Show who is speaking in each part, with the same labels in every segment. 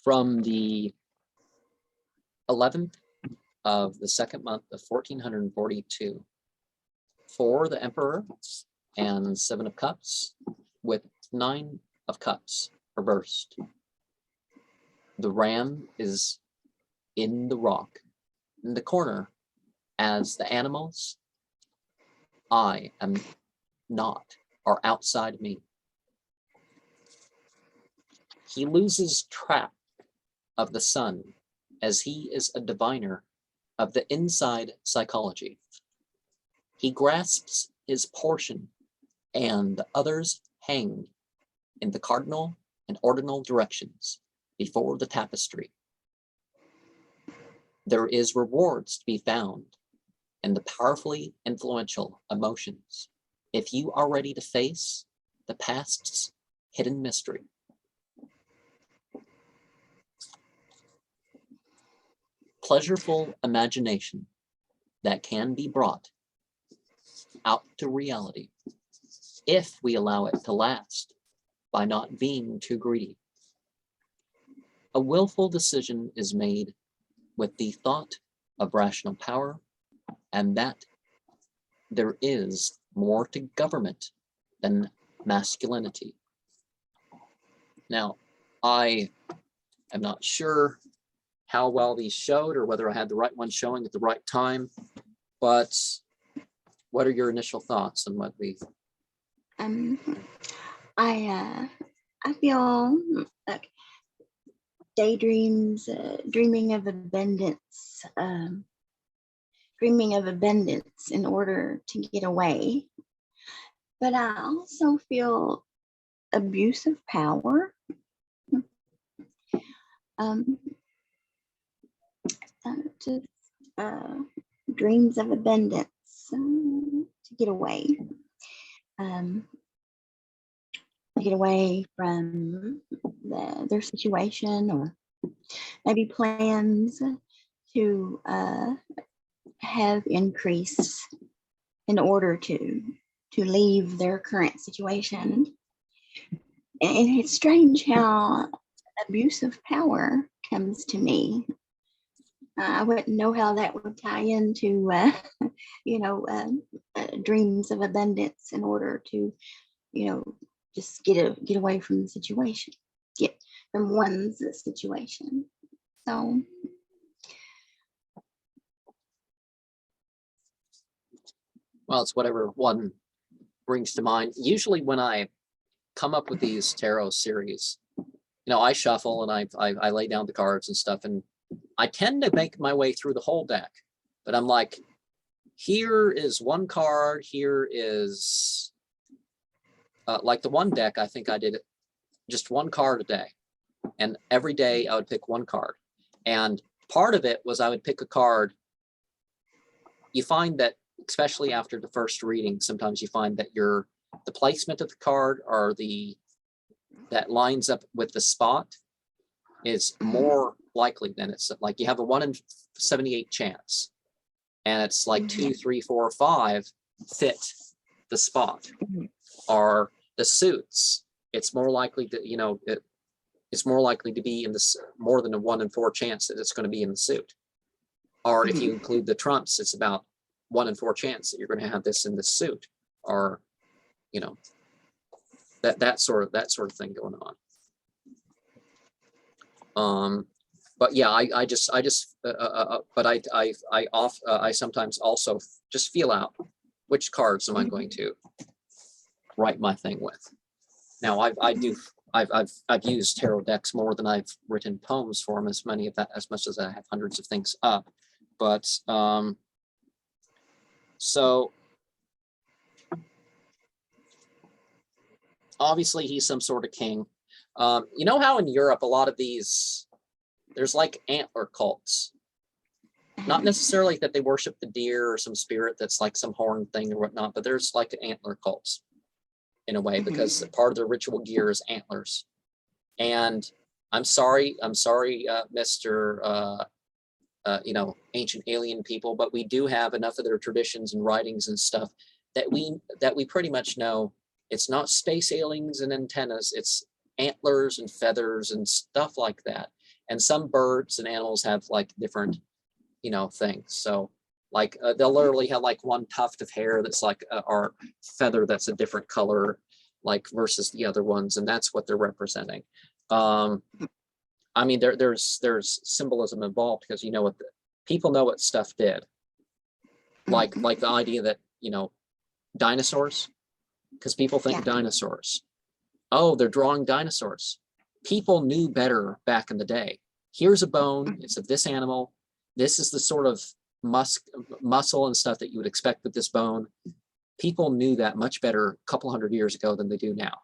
Speaker 1: From the 11th of the second month of 1442, for the Emperor and 7 of Cups, with 9 of Cups reversed. The ram is in the rock, in the corner, as the animals I am not are outside me. He loses track of the sun, as he is a diviner of the inside psychology. He grasps his portion, and the others hang in the cardinal and ordinal directions before the tapestry. There is rewards to be found in the powerfully influential emotions, if you are ready to face the past's hidden mystery. Pleasureful imagination that can be brought out to reality if we allow it to last by not being too greedy. A willful decision is made with the thought of rational power, and that there is more to government than masculinity. Now, I am not sure how well these showed or whether I had the right one showing at the right time, but what are your initial thoughts on what we...
Speaker 2: I feel like daydreams, dreaming of abundance in order to get away. But I also feel abuse of power. Dreams of abundance to get away. Get away from their situation, or maybe plans to have increase in order to leave their current situation. And it's strange how abuse of power comes to me. I wouldn't know how that would tie into, dreams of abundance in order to, just get away from the situation, get from one's situation. So.
Speaker 1: Well, it's whatever one brings to mind. Usually when I come up with these tarot series, I shuffle and I lay down the cards and stuff, and I tend to make my way through the whole deck, but I'm like, here is one card, here is, like the one deck, I think I did it just one card a day. And every day I would pick one card. And part of it was I would pick a card. You find that, especially after the first reading, sometimes you find that the placement of the card or that lines up with the spot is more likely than it's like you have a 1 in 78 chance. And it's like 2, 3, 4, 5 fit the spot. Or the suits, it's more likely that, it's more likely to be in this, more than a 1 in 4 chance that it's going to be in the suit. Or if you include the trumps, it's about 1 in 4 chance that you're going to have this in the suit, or that sort of thing going on. But yeah, I sometimes also just feel out which cards am I going to write my thing with. Now I've used tarot decks more than I've written poems for them, as much as I have hundreds of things up. But so obviously he's some sort of king. You know how in Europe a lot of these, there's like antler cults. Not necessarily that they worship the deer or some spirit that's like some horn thing or whatnot, but there's like antler cults in a way, because part of their ritual gear is antlers. And I'm sorry, Mr. Ancient alien people, but we do have enough of their traditions and writings and stuff that we pretty much know it's not space aliens and antennas, it's antlers and feathers and stuff like that. And some birds and animals have like different, you know, things. So like they'll literally have like one tuft of hair that's like or feather that's a different color, like versus the other ones, and that's what they're representing. I mean, there's symbolism involved because you know what people know what stuff did. Like the idea that, you know, dinosaurs, because people think dinosaurs. Oh, they're drawing dinosaurs. People knew better back in the day. Here's a bone, it's of this animal. This is the sort of muscle and stuff that you would expect with this bone. People knew that much better a couple hundred years ago than they do now.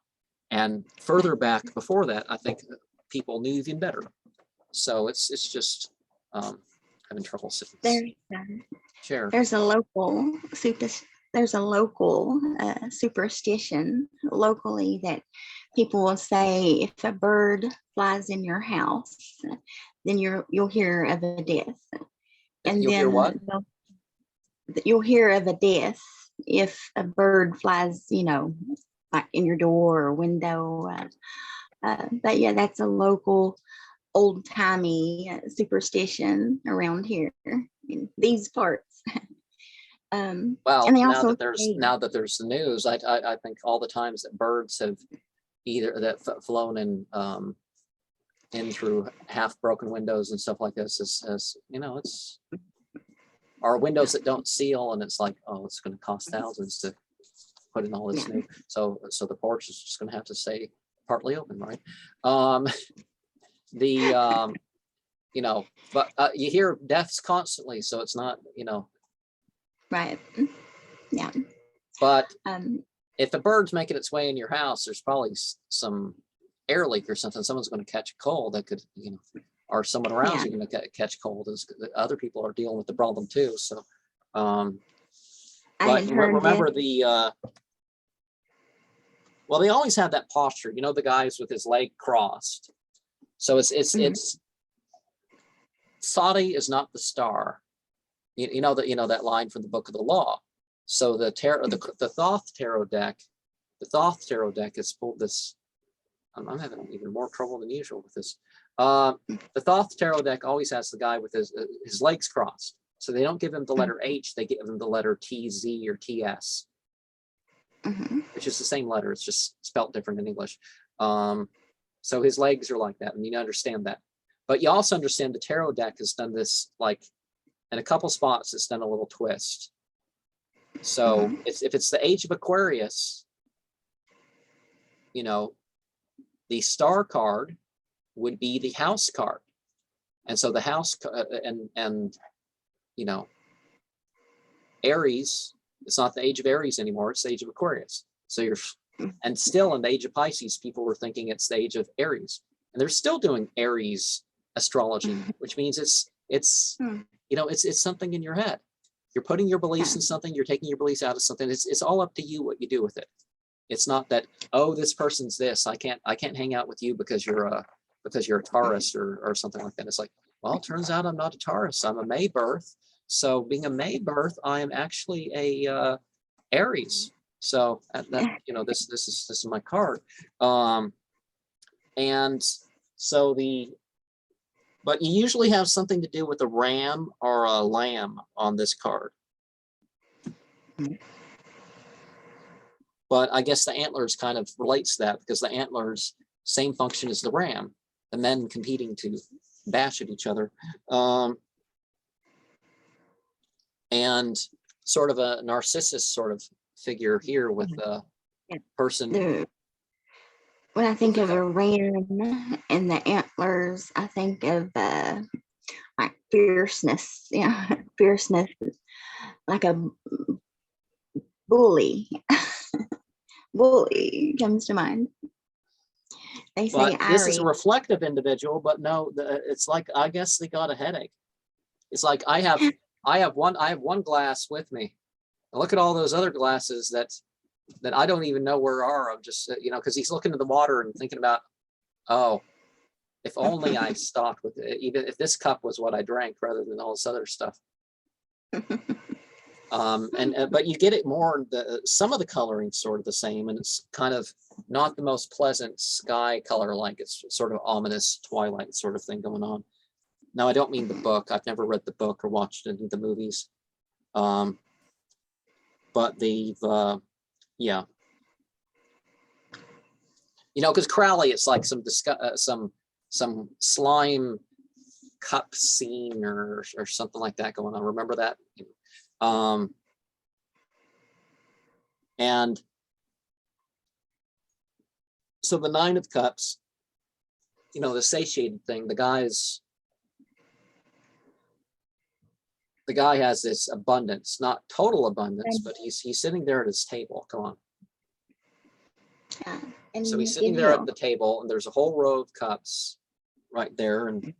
Speaker 1: And further back before that, I think people knew even better. So it's just having trouble sitting. Sure.
Speaker 2: There's a local superstition locally that people will say if a bird flies in your house, then you'll hear of a death. And
Speaker 1: you'll
Speaker 2: then
Speaker 1: hear what?
Speaker 2: You'll hear of a death if a bird flies, you know, like in your door or window. But yeah, that's a local old-timey superstition around here in these parts.
Speaker 1: Well,
Speaker 2: and they
Speaker 1: now
Speaker 2: also
Speaker 1: that there's the news, I think all the times that birds have either flown in through half broken windows and stuff like this is you know, it's our windows that don't seal, and it's like, oh, it's going to cost thousands to put in all this new. So the porch is just going to have to stay partly open, right? You know, but you hear deaths constantly, so it's not, you know.
Speaker 2: Right. Yeah.
Speaker 1: But if a bird's making its way in your house, there's probably some air leak or something. Someone's going to catch a cold that could, you know, or someone around you going to catch cold. As other people are dealing with the problem too. So, but remember well, they always have that posture. You know, the guys with his leg crossed. So it's Saudi is not the star. You know that line from the Book of the Law. So the Thoth tarot deck, is pulled this. I'm having even more trouble than usual with this. The Thoth tarot deck always has the guy with his legs crossed. So they don't give him the letter H, they give him the letter TZ or TS, which is the same letter. It's just spelt different in English. So his legs are like that, and you understand that. But you also understand the tarot deck has done this, like in a couple spots, it's done a little twist. So if it's the age of Aquarius, you know, the star card would be the house card. And so the house and you know, Aries, it's not the age of Aries anymore, it's the age of Aquarius. So and still in the age of Pisces, people were thinking it's the age of Aries. And they're still doing Aries astrology, which means it's you know, it's something in your head. You're putting your beliefs in something, you're taking your beliefs out of something. It's all up to you what you do with it. It's not that, oh, this person's this, I can't hang out with you because you're a Taurus or something like that. It's like, well, it turns out I'm not a Taurus, I'm a May birth. So being a May birth, I am actually a Aries. So that you know, this is my card. And so but you usually have something to do with a ram or a lamb on this card. But I guess the antlers kind of relates to that, because the antlers, same function as the ram, the men competing to bash at each other. And sort of a Narcissus sort of figure here with a person.
Speaker 2: When I think of a ram and the antlers, I think of like fierceness. Yeah, fierceness, like a bully. Bully comes to mind. They say
Speaker 1: this is a reflective individual, but no, it's like, I guess they got a headache. It's like I have one glass with me. And look at all those other glasses that I don't even know where are. I'm just, you know, because he's looking at the water and thinking about, oh, if only I stopped with it, even if this cup was what I drank rather than all this other stuff. But you get it more, some of the coloring sort of the same, and it's kind of not the most pleasant sky color, like it's sort of ominous twilight sort of thing going on. Now, I don't mean the book. I've never read the book or watched any of the movies. But yeah. You know, because Crowley, it's like some slime cup scene or something like that going on. Remember that? And so the Nine of Cups, you know, the satiated thing, the guy has this abundance, not total abundance, but he's sitting there at his table. Come on.
Speaker 2: Yeah.
Speaker 1: So he's sitting there at the table, and there's a whole row of cups right there, and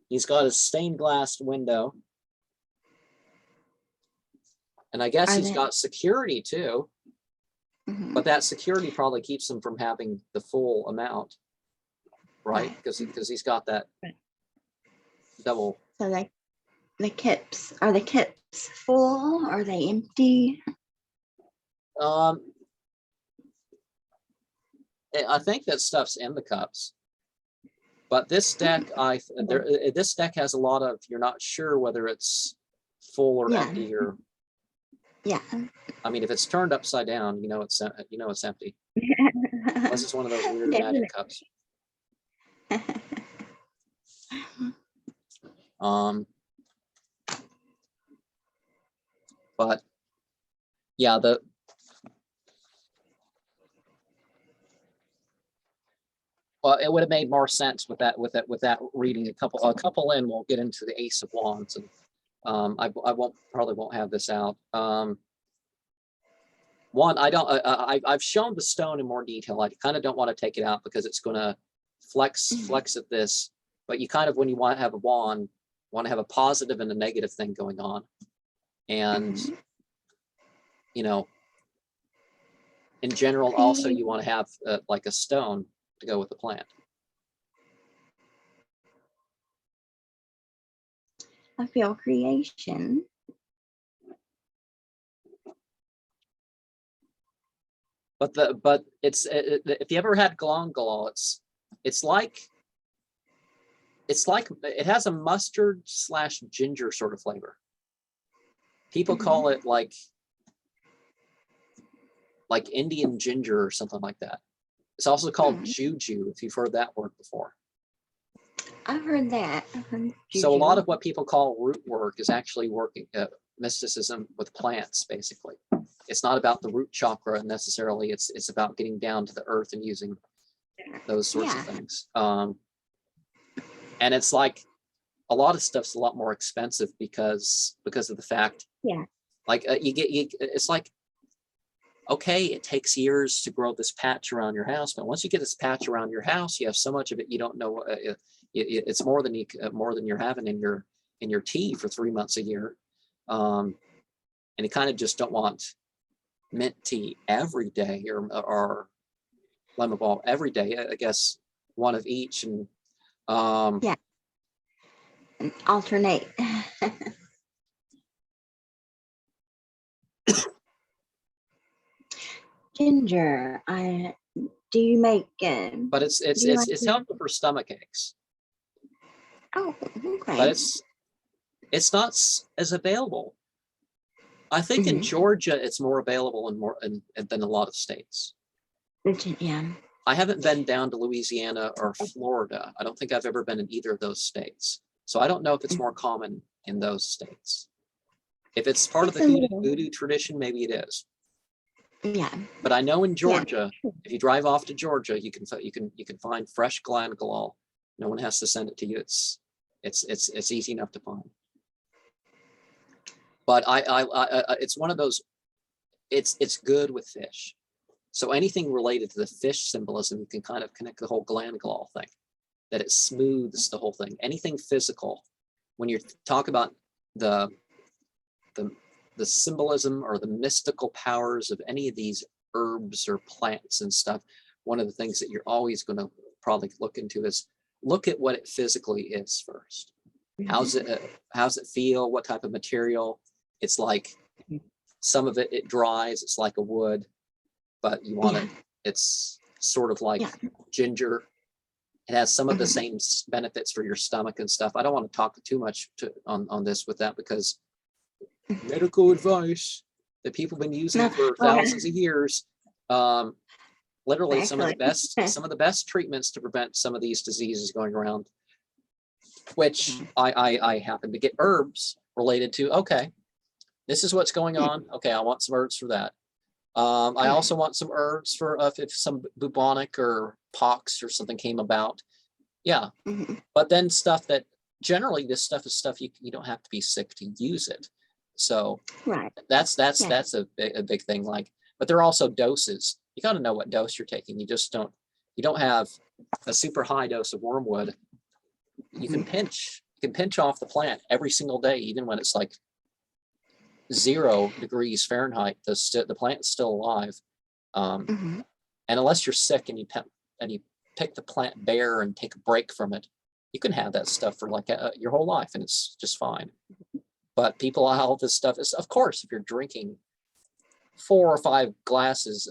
Speaker 1: he's got a stained glass window. And I guess he's got security too, but that security probably keeps him from having the full amount, right? Because he's got that double.
Speaker 2: So the cups, are the cups full? Are they empty?
Speaker 1: I think that stuff's in the cups, but this deck, this deck has a lot of, you're not sure whether it's full or empty, or
Speaker 2: yeah.
Speaker 1: I mean, if it's turned upside down, you know it's empty. Unless it's one of those weird magic cups. But yeah, well, it would have made more sense with that reading a couple in. We'll get into the Ace of Wands, and I probably won't have this out. One, I've shown the stone in more detail. I kind of don't want to take it out because it's going to flex at this. But you kind of, when you want to have a wand, want to have a positive and a negative thing going on, and you know, in general, also you want to have like a stone to go with the plant.
Speaker 2: I feel creation.
Speaker 1: But it's if you ever had glongol, it's like it has a mustard / ginger sort of flavor. People call it like Indian ginger or something like that. It's also called juju, if you've heard that word before.
Speaker 2: I've heard that.
Speaker 1: So a lot of what people call root work is actually working mysticism with plants, basically. It's not about the root chakra necessarily. It's about getting down to the earth and using those sorts of things. And it's like a lot of stuff's a lot more expensive because of the fact, like it's like, okay, it takes years to grow this patch around your house, but once you get this patch around your house, you have so much of it you don't know. It's more than you're having in your tea for 3 months a year, and you kind of just don't want mint tea every day or lemon balm every day. I guess one of each, and
Speaker 2: alternate. Ginger, do you make
Speaker 1: but it's helpful for stomach aches.
Speaker 2: Oh, okay.
Speaker 1: But it's not as available. I think in Georgia it's more available than a lot of states.
Speaker 2: Yeah.
Speaker 1: I haven't been down to Louisiana or Florida. I don't think I've ever been in either of those states. So I don't know if it's more common in those states. If it's part of the voodoo tradition, maybe it is.
Speaker 2: Yeah.
Speaker 1: But I know in Georgia, if you drive off to Georgia, you can find fresh glangolol. No one has to send it to you. It's easy enough to find. But it's one of those. It's good with fish. So anything related to the fish symbolism, you can kind of connect the whole glangolol thing. That it smooths the whole thing. Anything physical, when you talk about the symbolism or the mystical powers of any of these herbs or plants and stuff, one of the things that you're always going to probably look into is look at what it physically is first. How's it feel? What type of material? It's like Some of it dries. It's like a wood, but you want it. It's sort of like ginger. It has some of the same benefits for your stomach and stuff. I don't want to talk too much on this with that because medical advice that people have been using for thousands of years. Literally some of the best treatments to prevent some of these diseases going around, which I happen to get herbs related to. Okay, this is what's going on. Okay, I want some herbs for that. I also want some herbs for if some bubonic or pox or something came about. Yeah, but then stuff that generally this stuff is stuff you don't have to be sick to use it. So that's a big thing. Like, but there are also doses. You got to know what dose you're taking. You don't have a super high dose of wormwood. You can pinch off the plant every single day, even when it's like 0 degrees Fahrenheit. The plant's still alive. And unless you're sick and you pick the plant bare and take a break from it, you can have that stuff for like your whole life and it's just fine. But people, all this stuff is, of course, if you're drinking 4 or 5 glasses